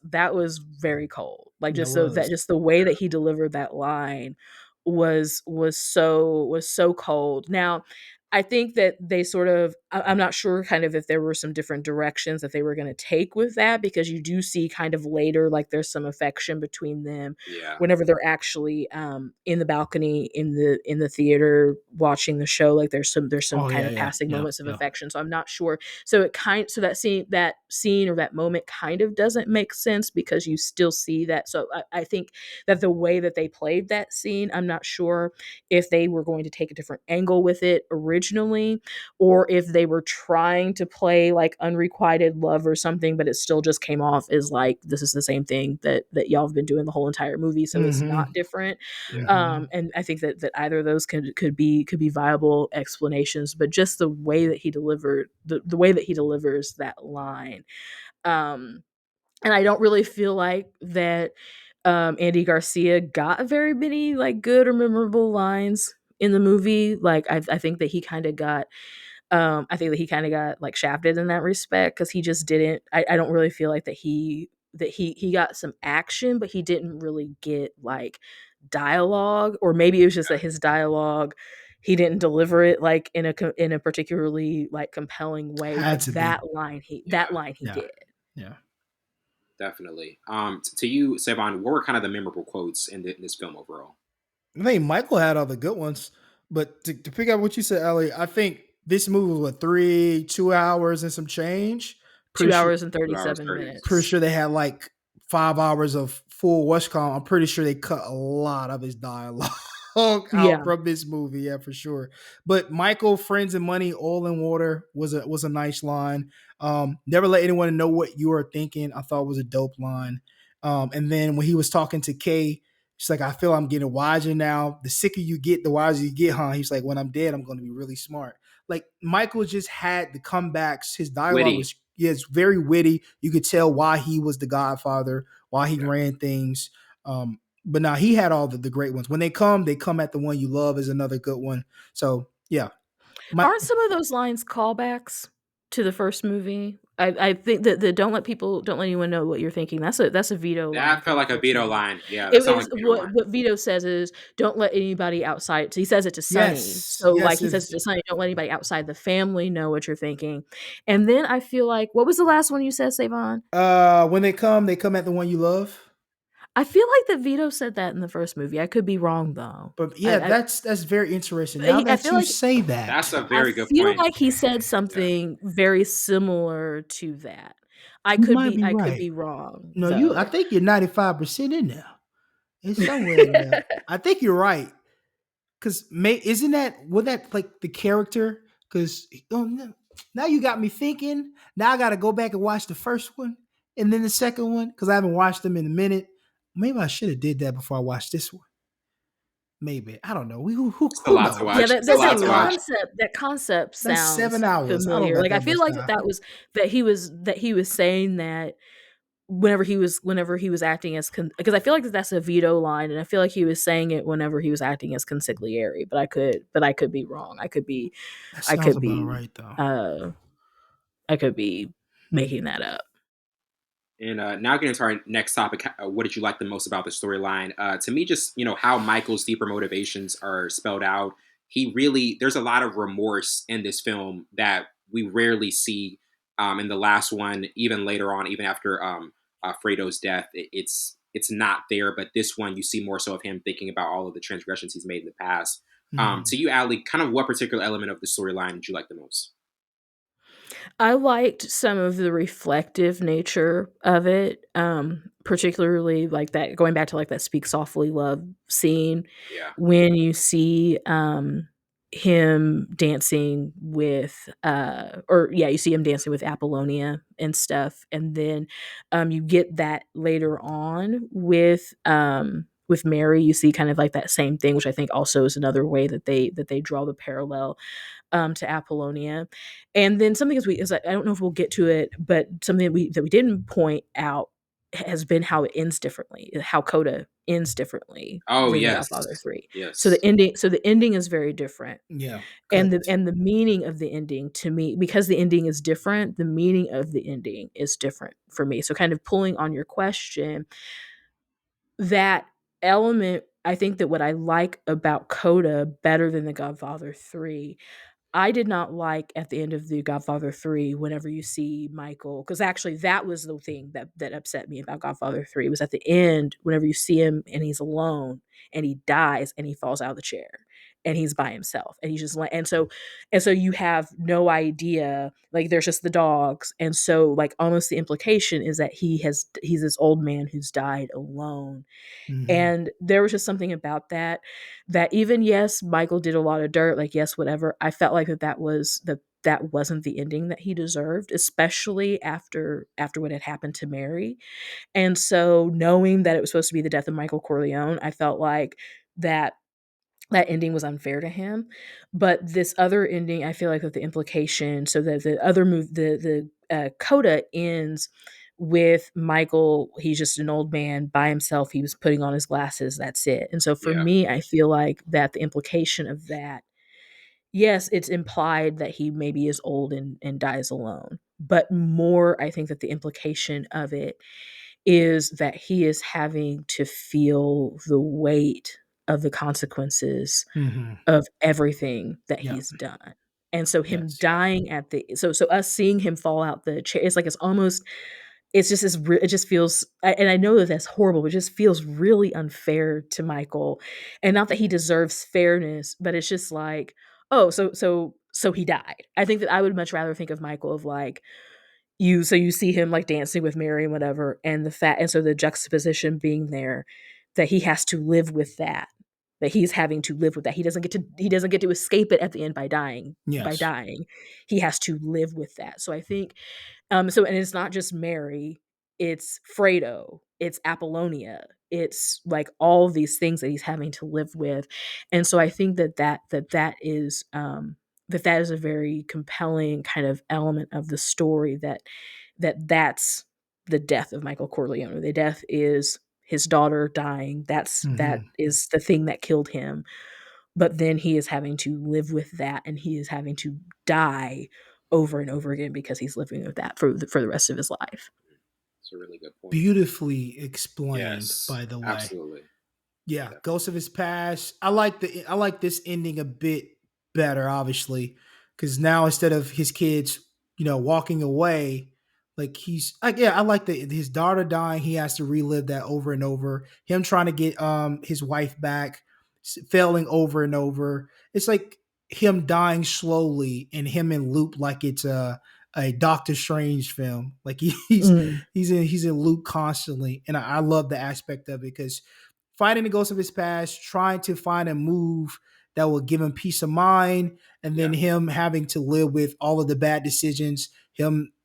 very cold. Like yeah, it just so that was. just the way that he delivered that line was so cold. Now, I think that they sort of, I'm not sure kind of if there were some different directions that they were going to take with that, because you do see kind of later like there's some affection between them Yeah. whenever they're actually in the balcony in the theater watching the show. Like there's some Oh kind yeah, of yeah, passing yeah, moments of yeah. affection. So I'm not sure. So that scene or that moment kind of doesn't make sense, because you still see that. So I think that the way that they played that scene, I'm not sure if they were going to take a different angle with it originally, or if they were trying to play like unrequited love or something, but it still just came off as like, this is the same thing that y'all have been doing the whole entire movie, so it's Mm-hmm. not different. Yeah. And I think that either of those could be viable explanations, but just the way that he delivered the way that he delivers that line. And I don't really feel like that Andy Garcia got very many like good or memorable lines in the movie. Like I think that he kind of got like shafted in that respect, because he just didn't. I don't really feel like that he got some action, but he didn't really get like dialogue. Or maybe it was just that his dialogue, he didn't deliver it like in a particularly like compelling way. Had But to be. that line he Yeah, did. yeah. Definitely. To you, Savon, what were kind of the memorable quotes in this film overall? I think Michael had all the good ones, but to pick up what you said, Ellie, I think this movie was what 2 hours and some change. Two Pretty sure, hours and 2 hours 37 30. pretty minutes. sure they had like 5 hours of full Westcom. I'm pretty sure they cut a lot of his dialogue out Yeah. from this movie, yeah, for sure. But Michael, friends and money, oil and water was a nice line. Never let anyone know what you are thinking. I thought was a dope line. And then when he was talking to Kay, she's like, I feel I'm getting wiser now. The sicker you get, the wiser you get, huh? He's like, when I'm dead, I'm going to be really smart. Like Michael just had the comebacks. His dialogue Witty. was, yeah, it's very witty. You could tell why he was the Godfather, why he Yeah. ran things. But now he had all the great ones. When they come at the one you love is another good one. So yeah, my Aren't some of those lines callbacks to the first movie? I think that the don't let anyone know what you're thinking. That's a Vito line That from felt the like a first veto movie. line. Yeah, It that sounded was like a veto what line. what Vito says is, don't let anybody outside. So he says it to Sonny. yes, So like yes, he if says it to Sonny, don't let anybody outside the family know what you're thinking. And then I feel like, what was the last one you said, Savon? when they come at the one you love. I feel like that Vito said that in the first movie. I could be wrong though. But I yeah, I, that's very interesting. Now I that feel you like say That's that, a I very good feel point. like he said Yeah. something very similar to that. I you could might be be I could right. be wrong No, I though. think you're 95% in there. It's somewhere in there. I think you're right. Cause isn't that like the character? Cause now you got me thinking. Now I got to go back and watch the first one and then the second one because I haven't watched them in a minute. Maybe I should have did that before I watched this one. Maybe I don't know. It's a Who lot to knows? Yeah, watch. that It's a that It's a lot that to watch. lot. concept That's sounds 7 hours. I don't familiar. got Like I that feel much like time. that he was saying that whenever he was acting as because I feel like that's a Vito line, and I feel like he was saying it whenever he was acting as consigliere. But I could be wrong. That I sounds could about be right though. uh I could be Hmm. making that up. And now getting into our next topic, what did you like the most about the storyline? To me, just how Michael's deeper motivations are spelled out. He really, there's a lot of remorse in this film that we rarely see in the last one. Even later on, even after Fredo's death, it's not there. But this one, you see more so of him thinking about all of the transgressions he's made in the past. Hmm. To you, Ali, kind of what particular element of the storyline did you like the most? I liked some of the reflective nature of it, particularly like that going back to like that "Speak Softly, Love" scene Yeah, when you see him dancing with or yeah, you see him dancing with Apollonia and stuff, and then you get that later on with Mary. You see kind of like that same thing, which I think also is another way that they draw the parallel to Apollonia. And then something is I don't know if we'll get to it, but something that we didn't point out has been how it ends differently, how Coda ends differently oh than The yes, Godfather 3. yes, So the ending is very different. Yeah, And cut. the meaning of the ending to me, because the ending is different, the meaning of the ending is different for me. So kind of pulling on your question, that element, I think that what I like about Coda better than The Godfather 3, I did not like at the end of The Godfather 3 whenever you see Michael, because actually that was the thing that upset me about Godfather 3 was at the end whenever you see him and he's alone and he dies and he falls out of the chair and he's by himself and he's just like, and so you have no idea, like there's just the dogs, and so like almost the implication is that he's this old man who's died alone. Mm-hmm. And there was just something about that, that even yes, Michael did a lot of dirt, like yes, whatever. I felt like that wasn't the ending that he deserved, especially after what had happened to Mary. And so knowing that it was supposed to be the death of Michael Corleone, I felt like that that ending was unfair to him. But this other ending, I feel like that the implication, so that the other move, the coda ends with Michael. He's just an old man by himself. He was putting on his glasses. That's it. And so for yeah, me, I feel like that the implication of that, yes, it's implied that he maybe is old and dies alone. But more, I think that the implication of it is that he is having to feel the weight of the consequences Mm-hmm. of everything that Yeah. he's done. And so him Yes. dying at the so us seeing him fall out the chair, it's like it's almost it's just it just feels and I know that that's horrible, but it just feels really unfair to Michael. And not that he deserves fairness, but it's just like, oh, so he died. I think that I would much rather think of Michael of like, you see him like dancing with Mary and whatever, and the fact, and so the juxtaposition being there that he has to live with that, that he's having to live with that. He doesn't get to escape it at the end by dying. By Yes. dying, he has to live with that. So I think so, and it's not just Mary, it's Fredo, it's Apollonia, it's like all of these things that he's having to live with. And so I think that is a very compelling kind of element of the story, that's the death of Michael Corleone. The death is his daughter dying. That Mm-hmm. is the thing that killed him. But then he is having to live with that, and he is having to die over and over again because he's living with that for the rest of his life. it's a really good point. Beautifully explained, Yes, by the way. absolutely. Yeah, Yeah, Ghost of His Past. I like this ending a bit better, obviously, because now instead of his kids, walking away, like he's like, yeah, I like the his daughter dying. He has to relive that over and over. Him trying to get his wife back, failing over and over. It's like him dying slowly and him in loop, like it's a Doctor Strange film. Like he's Mm. he's in loop constantly, and I love the aspect of it because fighting the ghosts of his past, trying to find a move that will give him peace of mind, and yeah, then him having to live with all of the bad decisions,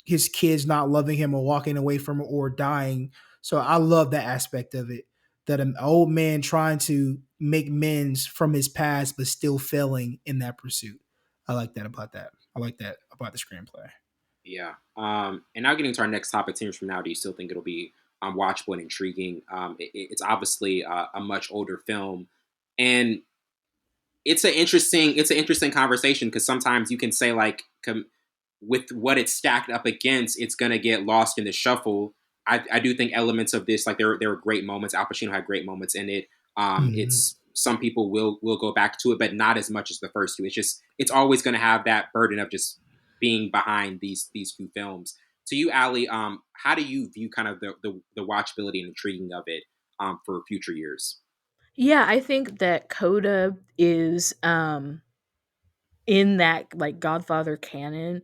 his kids not loving him or walking away from him or dying. So I love that aspect of it. That an old man trying to make amends from his past, but still failing in that pursuit. I like that about that. I like that about the screenplay. yeah. And now getting to our next topic, 10 years from now, do you still think it'll be watchable and intriguing? It's obviously a much older film, and it's an interesting conversation because sometimes you can say like with what it's stacked up against, it's gonna get lost in the shuffle. I do think elements of this, like there were great moments. Al Pacino had great moments in it. Mm-hmm. It's some people will go back to it, but not as much as the first two. It's always going to have that burden of just being behind these two films. To you, Ali, how do you view kind of the watchability and intriguing of it for future years? Yeah, I think that Coda is in that like Godfather canon,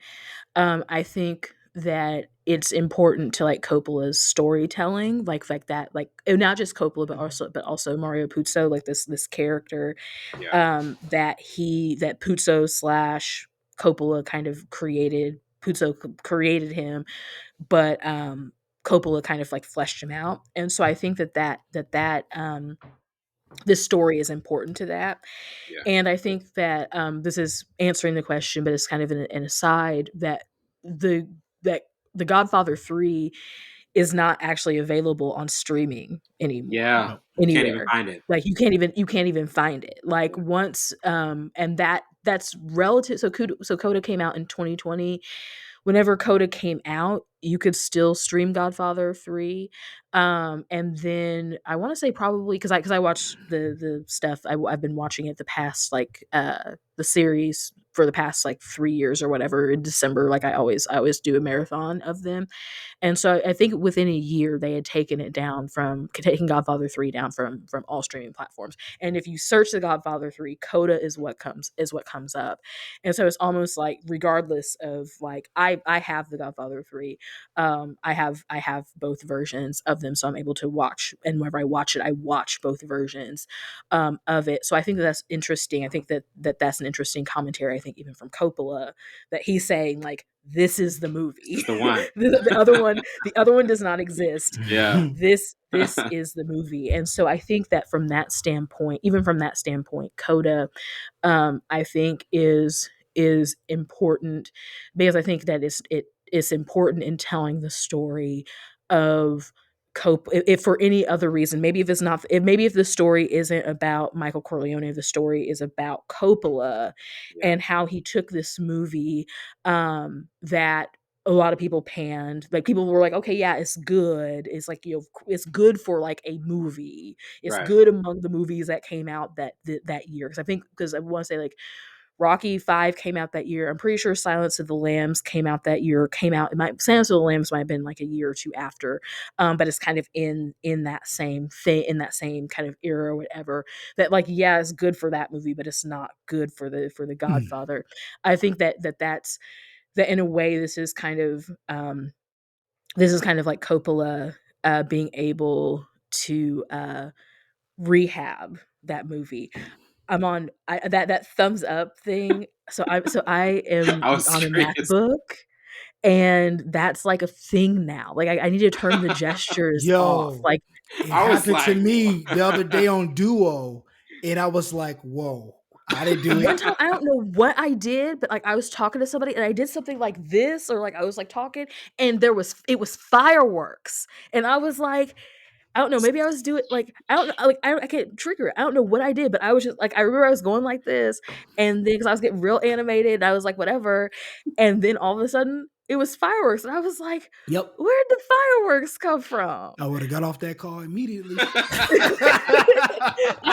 I think that it's important to like Coppola's storytelling, like that, like not just Coppola, but also Mario Puzo, like this character Yeah. that Puzo slash Coppola kind of created. Puzo created him, but Coppola kind of like fleshed him out, and so I think that this story is important to that. Yeah. And I think that this is answering the question, but it's kind of an aside that the that the Godfather 3 is not actually available on streaming anymore Yeah. No. You can't even anywhere. find it. Like you can't even find it. Like Yeah. once and that's relative. So Coda came out in 2020. Whenever Coda came out, you could still stream Godfather 3. And then I want to say probably because I watched the stuff. I've been watching it the past like the series for the past like 3 years or whatever in December. Like I always do a marathon of them. And so I think within a year they had taken it down from taking Godfather 3 down from all streaming platforms. And if you search the Godfather 3, Coda is what comes up. And so it's almost like regardless of like I have the Godfather 3. I have both versions of them, so I'm able to watch, and whenever I watch it, I watch both versions of it. So I think that's interesting. I think that's an interesting commentary. I think even from Coppola, that he's saying like this is the This movie. is the one. The other one does not exist. Yeah. This is the movie. And so I think that from that standpoint, even from that standpoint, Coda I think is important because I think that it's important in telling the story of Cope. If for any other reason, maybe if it's not, if maybe if the story isn't about Michael Corleone, the story is about Coppola Yeah. and how he took this movie that a lot of people panned. Like people were like, okay, yeah, it's good. It's like, you know, it's good for like a movie. It's Right. good among the movies that came out that year. Because I think because I want to say like Rocky 5 came out that year. I'm pretty sure Silence of the Lambs came out that year. Came out. It might Silence of the Lambs might have been like a year or two after, but it's kind of in that same thing, in that same kind of era or whatever. That like yeah, it's good for that movie, but it's not good for the Godfather. I think that's that in a way this is kind of like Coppola being able to rehab that movie. That thumbs up thing. So I am I was on a curious. MacBook, and that's like a thing now. Like I need to turn the gestures off. Yo, Like it I was happened to like, me the other day on Duo, and I was like, "Whoa, I didn't do one it." time, I don't know what I did, but like I was talking to somebody and I did something like this, or like I was like talking, and it was fireworks, and I was like, I don't know. Maybe I was doing like I don't know. Like I can't trigger it. I don't know what I did, but I was just like I remember I was going like this, and then because I was getting real animated, and I was like whatever, and then all of a sudden it was fireworks, and I was like, Yep, where'd the fireworks come from? I would have got off that call immediately. I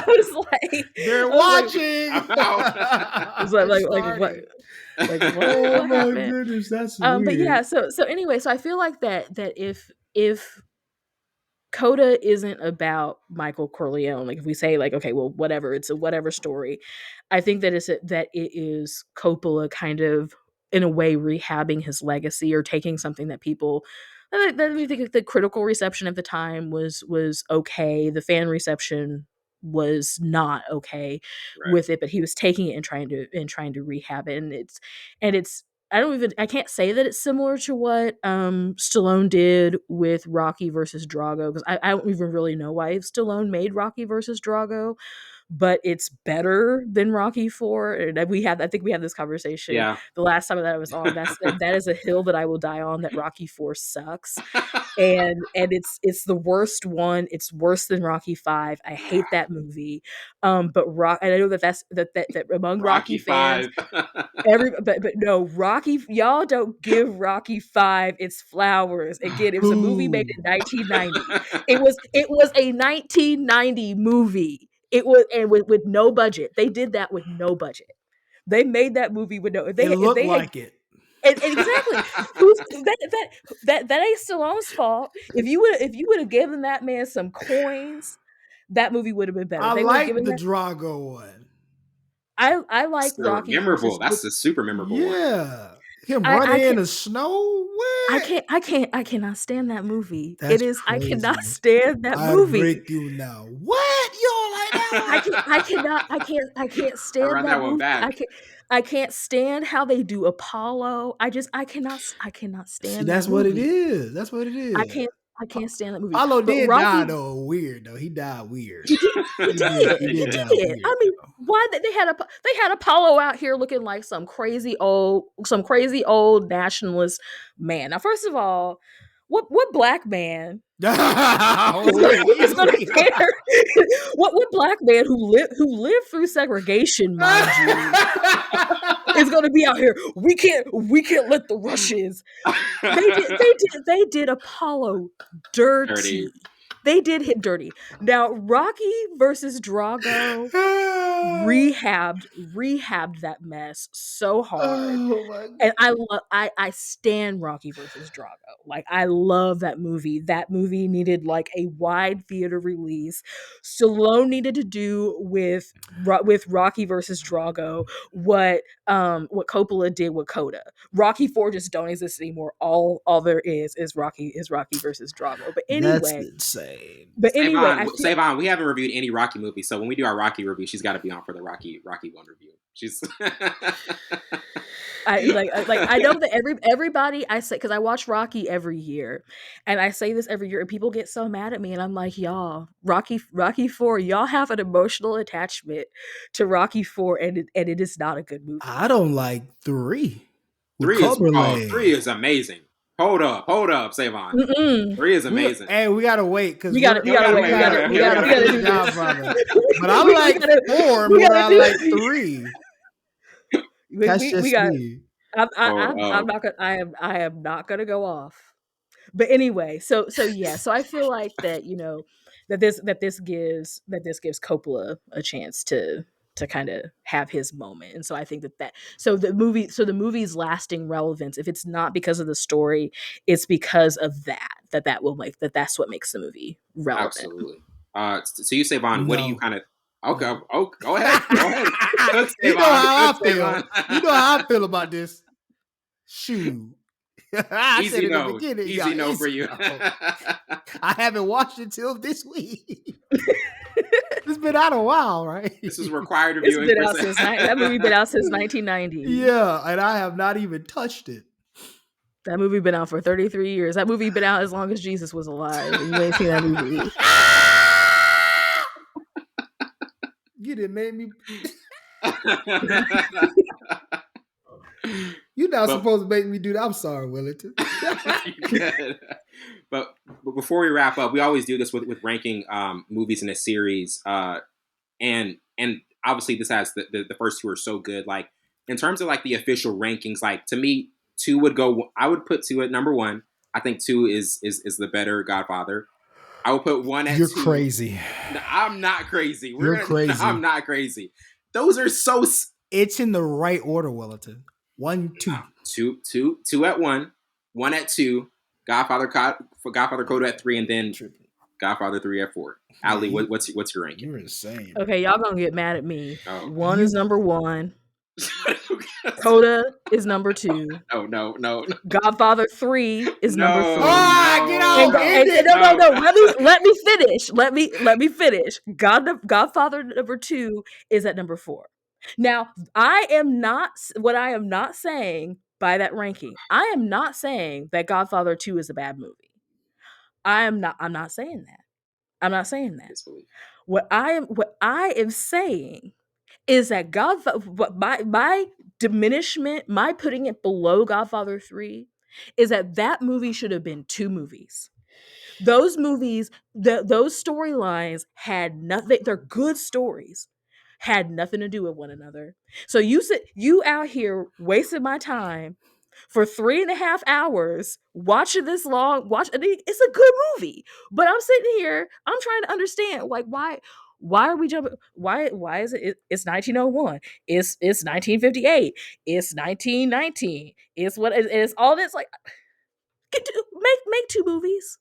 was like, They're I was like, watching. I'm out. I was It like what? started. Like Oh what my happened? goodness, that's But yeah, weird. so anyway, so I feel like that if Coda isn't about Michael Corleone. Like if we say like, okay, well, whatever, it's a whatever story. I think that it is Coppola kind of in a way rehabbing his legacy or taking something that people that we think the critical reception at the time was okay. The fan reception was not okay Right. with it, but he was taking it and trying to rehab it. And it's I can't say that it's similar to what Stallone did with Rocky versus Drago because I don't even really know why Stallone made Rocky versus Drago, but it's better than Rocky 4. And I think we had this conversation Yeah. the last time that I was on. That is a hill that I will die on, that Rocky 4 sucks. And it's the worst one. It's worse than Rocky 5. I hate that movie. But Rock and I know that among Rocky Rocky fans, 5. but no, Rocky, y'all don't give Rocky 5 its flowers. Again, it was a movie made Boo. in 1990. It was a 1990 movie. It was and with no budget. They did that with no budget. They made that movie with no It if looked they had like it. and exactly that ain't Stallone's fault. If you would have given that man some coins, that movie would have been better. I They would have like given the that Drago one. I like So Rocky memorable. versus. That's a super memorable one. Yeah. Him I running in can't. the snow. What? I cannot stand that movie. It That's is. I cannot crazy. stand that I movie. break you now. What? You don't like that one? I can't I stand run that that one movie. back. I can't stand how they do Apollo. I cannot See, stand that that's what it movie. is. That's what it I is. can't I can't stand that movie. Apollo But did die Rocky, though. Weird though. He died weird. he did he He did. did. He He did die did. weird I mean, though. why they had Apollo out here looking like some crazy old nationalist man. Now, first of all, what black man is gonna care? What black man who lived through segregation, mind you, is gonna be out here? We can't let the Russians. They did Apollo Dirty. dirty. They did him dirty. Now Rocky versus Drago rehabbed that mess so hard. Oh my And I stand Rocky versus Drago. Like, I love that movie. That movie needed like a wide theater release. Stallone needed to do with Rocky versus Drago what Coppola did with Coda. Rocky 4 just don't exist anymore. All there is Rocky versus Drago. That's insane. But anyway, I feel Savon, we haven't reviewed any Rocky movies, so when we do our Rocky review, she's got to be on for the Rocky one review. She's I know that everybody I say, because I watch Rocky every year, and I say this every year, and people get so mad at me, and I'm like, y'all, Rocky 4, y'all have an emotional attachment to Rocky 4, and it is not a good movie. I don't like 3. three is amazing. Hold up, Savon. Mm-mm. 3 is amazing. Hey, we gotta wait because We gotta wait. We gotta do this. But I like 4 more than I like 3. That's just me. I am not gonna go off. But anyway, so yeah, so I feel like that, that this gives Coppola a chance to kind of have his moment. And so I think that the movie's lasting relevance, if it's not because of the story, it's because of that's what makes the movie relevant. Absolutely. So you, Savon, what do you No. kind of? Okay. Oh, go ahead. Good, You know how I feel. Savon. You know how I feel about this. Shoot. I said in the beginning. Easy no for you. I haven't watched it till this week. It's been out a while, right? This is required viewing. That movie been out since 1990. Yeah, and I have not even touched it. That movie been out for 33 years. That movie been out as long as Jesus was alive. You ain't seen that movie. You didn't make me. You're not supposed to make me do that. I'm sorry, Wellington. But before we wrap up, we always do this with ranking movies in a series, and obviously this has the first 2 are so good. Like, in terms of like the official rankings, like, to me, 2 would go. I would put 2 at number 1. I think 2 is the better Godfather. I would put 1 at 2. You're crazy. No, I'm not crazy. Crazy. No, I'm not crazy. Those are so. It's in the right order, Wellington. 1, 2. 2 at 1, 1 at 2, Godfather Coda at 3, and then Godfather 3 at 4. Ally, what's your ranking? You're insane. Okay, y'all gonna get mad at me. Oh. 1 is number 1. Coda is number 2. No. Godfather 3 is number 3. Get out! No. Let me finish. Let me finish. Godfather number 2 is at number 4. Now, I am not saying by that ranking. I am not saying that Godfather 2 is a bad movie. I'm not saying that. I'm not saying that. What I am saying is that my diminishment, my putting it below Godfather 3, is that movie should have been 2 movies. Those movies, those storylines had nothing. They're good stories, had nothing to do with one another. So you out here wasting my time for 3.5 hours watching this long. It's a good movie, but I'm sitting here. I'm trying to understand, like, why are we jumping? Why is it? It's 1901. It's 1958. It's 1919. It's all this. Like, make 2 movies.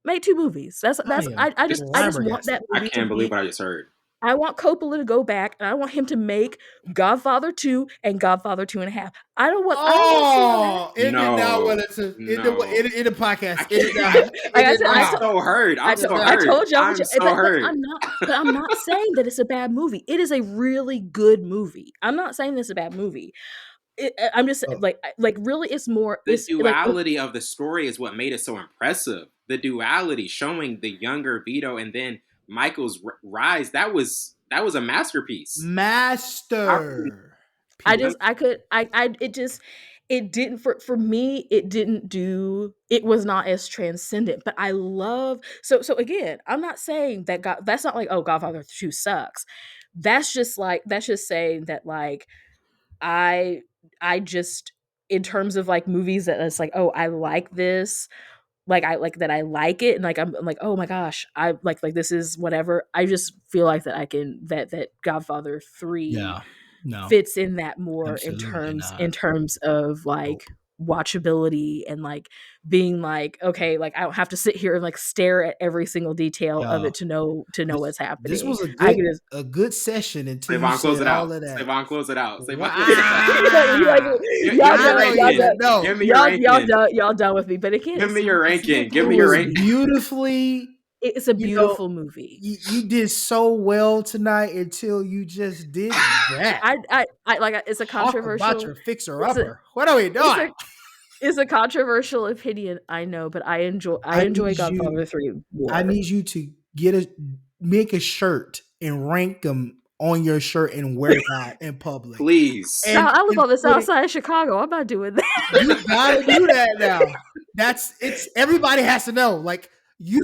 Make 2 movies. I just want that movie. I can't believe what I just heard. I want Coppola to go back, and I want him to make Godfather 2 and Godfather 2.5. I don't want to see all that. Oh, end it now, No, Wellington. no. In the podcast. I End it can't. now. Like End I it said, I'm now. so hurt. I'm so I hurt. told y'all, I'm so but hurt. I'm not saying that it's a bad movie. It is a really good movie. I'm not saying it's a bad movie. I'm just Oh, like really, it's more. The It's like duality of the story is what made it so impressive. The duality showing the younger Vito and then Michael's rise. That was a masterpiece. How can master I piece. just I could I it just it didn't for me it didn't do it was not as transcendent, but I love so again, I'm not saying that God that's not like, oh, Godfather 2 sucks. That's just saying that like I I just in terms of like movies that it's like, oh, I like this, like I like that I like it, and like I'm like, oh my gosh, I like this is whatever. I just feel like that I can that Godfather 3 Yeah. No, fits in that more absolutely in not. terms of Nope. like watchability and like being like, okay, like I don't have to sit here and like stare at every single detail of Yeah. it to know what's This happening. was I can just a good session until you Savon close said it out? all of that. Savon close it out. Savon close it out. like Wow. Give me I your know you ranking. didn't know. Give me your ranking. y'all done with me. But again, Give me your it's a ranking. Give It me your was movie. ranking. beautifully, It's a you know, beautiful movie. you did so well tonight until you just did that. I like it's a Talk about controversial your fixer it's a upper. What are we it's doing? a it's a controversial opinion, I know, but I I enjoy need you. Godfather 3 I more. need you to make a shirt and rank them on your shirt and wear that in public. Please. Child, I live And on the put south it. side of Chicago. I'm not doing that. You gotta do that now. It's everybody has to know. Like you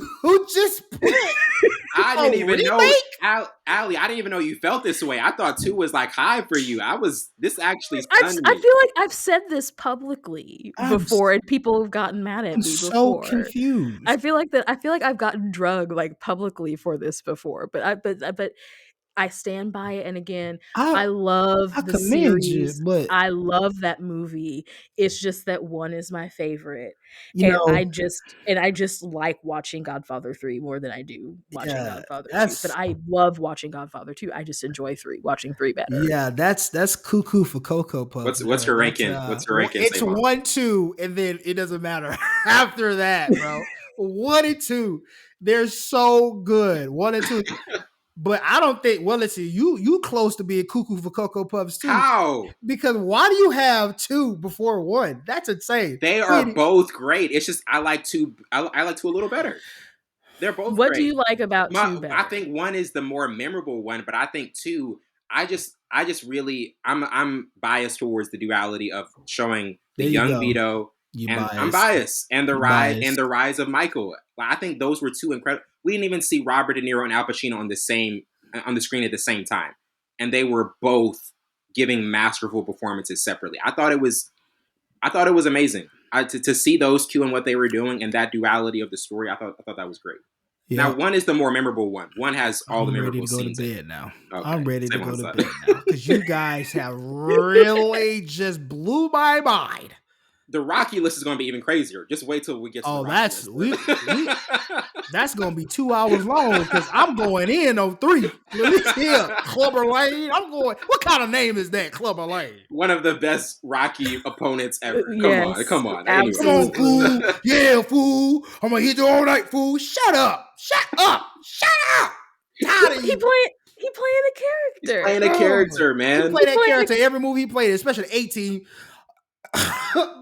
just put I a didn't even know, remake. Allie, I didn't even know you felt this way. I thought 2 was like high for you. This actually stunned I me. feel like I've said this publicly I'm before, and people have gotten mad at I'm me so before. confused. I feel like I've gotten drug like publicly for this before, but I stand by it. And again, I I love I the commend you, series. but I love that movie. It's just that one is my favorite. you know, And I just like watching Godfather 3 more than I do watching yeah, Godfather 2. But that's I love watching Godfather 2. I just enjoy watching 3 better. yeah, that's cuckoo for Cocoa Puffs What's there. your That's ranking? What's your ranking, it's Savon? 1-2, and then it doesn't matter after that, bro. 1 and 2, they're so good. 1 and 2, but I don't think. Well, let's see. You close to being cuckoo for Cocoa Puffs too, How? because why do you have 2 before 1? That's insane. They are both great. It's just I like 2. I like 2 a little better. They're both What do great. you like about 2 I better? think 1 is the more memorable one, but I think 2. I just really I'm biased towards the duality of showing the There you young go. Vito, You and I'm biased. biased, and You biased. the rise of Michael. Like, I think those were 2 incredible. We didn't even see Robert De Niro and Al Pacino on the screen at the same time, and they were both giving masterful performances separately. I thought it was amazing. To see those 2 and what they were doing and that duality of the story. I thought that was great. Now Yep. 1 is the more memorable one. 1 has all the I'm ready memorable to go to scenes in it. bed now. Okay, I'm ready to same go on to that. bed now because you guys have really just blew my mind. The Rocky list is going to be even crazier. Just wait till we get to the Oh, Rocky list. that's gonna be 2 hours long because I'm going in on 3. Let me see, Clubber Lane. I'm going. What kind of name is that, Clubber Lane? One of the best Rocky opponents ever. Yes, Come on. Anyway. Come on, absolutely. fool. Yeah, fool. I'm gonna hit you all night, fool. Shut up. Shut up. Shut up. Tired of you. He playing a He's character. playing a character, He man. played that playing character every movie he played, especially 18.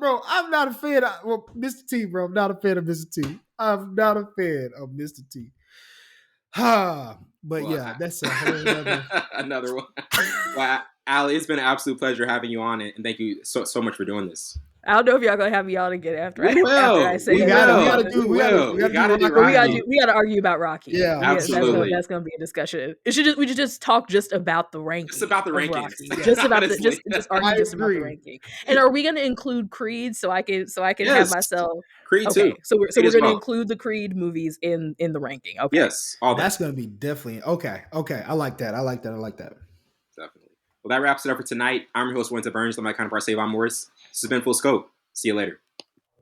Bro, I'm not a fan of Mr. T, bro. I'm not a fan of Mr. T. I'm not a fan of Mr. T. But Well, yeah, that's a whole other. another one. Well, Allie, it's been an absolute pleasure having you on it, and thank you so much for doing this. I don't know if y'all gonna have me on again after We after I will. say We everything will. I'm We gonna. gotta do We gotta do But Rocky. we gotta argue about Rocky. Yeah, Absolutely. That's gonna be a discussion. We should just talk just about the Just ranking about the of rankings. Rocky, just about the Honestly. just I argue just about the agree. ranking. And are we gonna include Creed so I can have Yes. myself? Creed Okay, 2. so Creed we're as gonna well. include the Creed movies in the ranking. Okay. Yes. All that. That's gonna be definitely okay. Okay, I like that. I like that. I like that. Definitely. Well, that wraps it up for tonight. I'm your host, Winter Burns. I'm my counterpart, Savon Morris. This has been Full Scope. See you later.